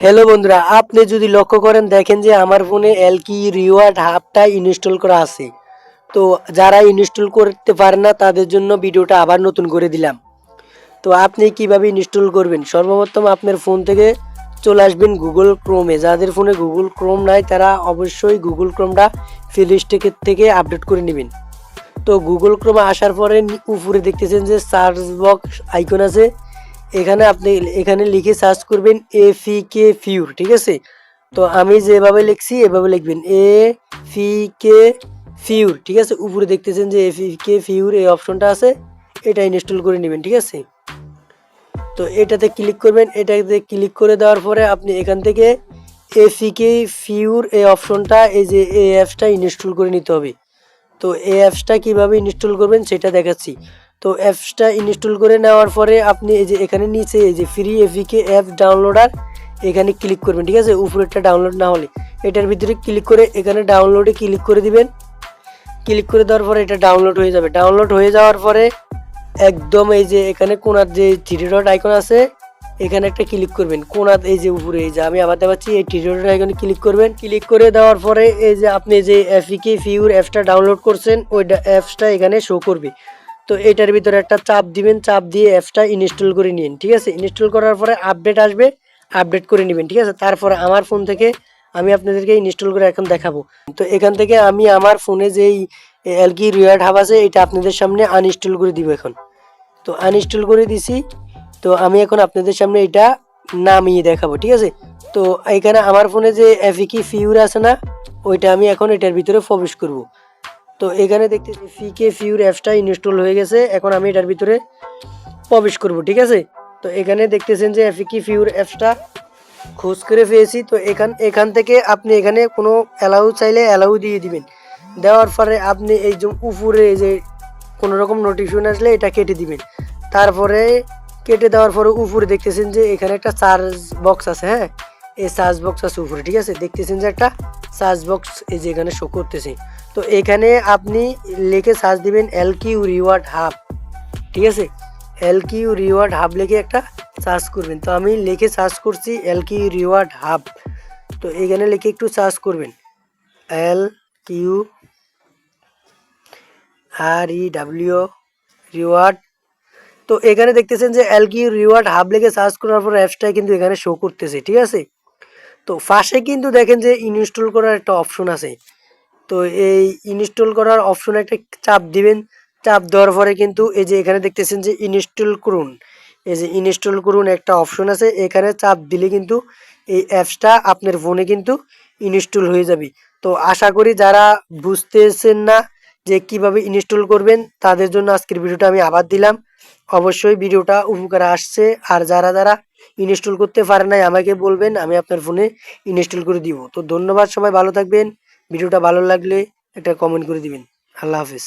Hello বন্ধুরা, আপনি যদি লক্ষ্য করেন দেখেন যে আমার ফোনে এলকি রিওয়ার্ড হাবটা ইনস্টল করা আছে। তো যারা ইনস্টল করতে পারে না তাদের জন্য ভিডিওটা আবার নতুন করে দিলাম। তো আপনি কিভাবে ইনস্টল করবেন? সর্বপ্রথম আপনার ফোন থেকে চলে আসবেন গুগল ক্রোমে। যাদের ফোনে গুগল ক্রোম নাই তারা অবশ্যই গুগল ক্রোমটা প্লে স্টোর থেকে আপডেট করে নেবেন। তো গুগল ক্রোমে আসার পরে উপরে দেখতেছেন যে সার্চ বক্স আইকন আছে। এখানে আপনি এখানে লিখে সার্চ করবেন এফিকে ফিউর, ঠিক আছে? তো আমি যেভাবে লিখছি এভাবে লিখবেন এফিকে ফিউর, ঠিক আছে? উপরে দেখতেছেন যে এফিকে ফিউর এই অপশনটা আছে, এটা ইনস্টল করে নেবেন, ঠিক আছে? তো এটাতে ক্লিক করবেন। এটাতে ক্লিক করে দেওয়ার পরে আপনি এখান থেকে এফিকে ফিউর এই অপশনটা, এই যে এই অ্যাপসটা ইনস্টল করে নিতে হবে। তো এই অ্যাপসটা কীভাবে ইনস্টল করবেন সেটা দেখাচ্ছি। তো অ্যাপসটা ইনস্টল করে নেওয়ার পরে আপনি এই যে এখানে নিচে এই যে ফ্রি এফিকে অ্যাপ ডাউনলোডার, এখানে ক্লিক করবেন, ঠিক আছে? উপরেরটা ডাউনলোড না হলে এটার ভিতরে ক্লিক করে এখানে ডাউনলোডে ক্লিক করে দিবেন। ক্লিক করে দেওয়ার পরে এটা ডাউনলোড হয়ে যাবে। ডাউনলোড হয়ে যাওয়ার পরে একদম এই যে এখানে কোনার যে থ্রি ডট আইকন আছে, এখানে একটা ক্লিক করবেন। কোনার এই যে উপরে এই যে আমি আবার দেখাচ্ছি, এই থ্রি ডট আইকনে ক্লিক করবেন। ক্লিক করে দেওয়ার পরে এই যে আপনি যে এফিকে ফিউর অ্যাপসটা ডাউনলোড করছেন ওই অ্যাপসটা এখানে শো করবে। তো এটার ভিতরে একটা চাপ দিবেন, চাপ দিয়ে অ্যাপসটা ইনস্টল করে নিন, ঠিক আছে? ইনস্টল করার পরে আপডেট আসবে, আপডেট করে নেবেন, ঠিক আছে? তারপরে আমার ফোন থেকে আমি আপনাদেরকে ইনস্টল করে এখন দেখাবো। তো এখান থেকে আমি আমার ফোনে যেই এলকি রিওয়ার্ড হাব আছে এটা আপনাদের সামনে আনইনস্টল করে দিব এখন। তো আনইনস্টল করে দিছি। তো আমি এখন আপনাদের সামনে এটা নামিয়ে দেখাবো, ঠিক আছে? তো এখানে আমার ফোনে যে এফিকি ফিউর আছে না, ওইটা আমি এখন এটার ভিতরে প্রবেশ করব। তো এখানে দেখতেছি ফিকে ফিউর অ্যাপসটা ইনস্টল হয়ে গেছে। এখন আমি এটার ভিতরে প্রবেশ করব, ঠিক আছে? তো এখানে দেখতেছেন যে এফিকি ফিউর অ্যাপসটা খোঁজ করে পেয়েছি। তো এখান থেকে আপনি এখানে কোনো অ্যালাউ চাইলে অ্যালাউ দিয়ে দিবেন। দেওয়ার পরে আপনি এই যে উপরে এই যে কোনো রকম নোটিফিকেশন আসলে এটা কেটে দিবেন। তারপরে কেটে দেওয়ার পরে উপরে দেখতেছেন যে এখানে একটা সার্চ বক্স আছে, হ্যাঁ? এই সার্চ বক্স আছে উপরে, ঠিক আছে? দেখতেছেন যে একটা সার্চ বক্স এই যে এখানে শো করতেছে। তো এখানে আপনি লিখে সার্চ দিবেন এলকিউ রিওয়ার্ড হাব, ঠিক আছে? এলকিউ রিওয়ার্ড হাব লিখে একটা সার্চ করবেন। তো আমি লিখে সার্চ করছি এলকিউ রিওয়ার্ড হাব। তো এখানে লিখে একটু সার্চ করবেন এল Q R E W reward. তো এখানে দেখতেছেন যে এলকিউ রিওয়ার্ড হাব লিখে সার্চ করার পর অ্যাপসটা কিন্তু এখানে শো করতেছে, ঠিক আছে? তো পাশে কিন্তু দেখেন যে ইনস্টল করার একটা অপশন আছে। তো এই ইনস্টল করার অপশনে একটা চাপ দিবেন। চাপ দেওয়ার পরে কিন্তু এই যে এখানে দেখতেছেন যে ইনস্টল করুন, এই যে ইনস্টল করুন একটা অপশন আছে, এখানে চাপ দিলে কিন্তু এই অ্যাপসটা আপনার ফোনে কিন্তু ইনস্টল হয়ে যাবে। তো আশা করি যারা বুঝতেছেন না যে কিভাবে ইনস্টল করবেন তাদের জন্য আজকের ভিডিওটা আমি আবার দিলাম। অবশ্যই ভিডিওটা উপকারে আসছে। আর যারা যারা ইনস্টল করতে পারে নাই আমাকে বলবেন, আমি আপনার ফোনে ইনস্টল করে দিব। তো ধন্যবাদ, সবাই ভালো থাকবেন। ভিডিওটা ভালো লাগলে একটা কমেন্ট করে দিবেন। আল্লাহ হাফেজ।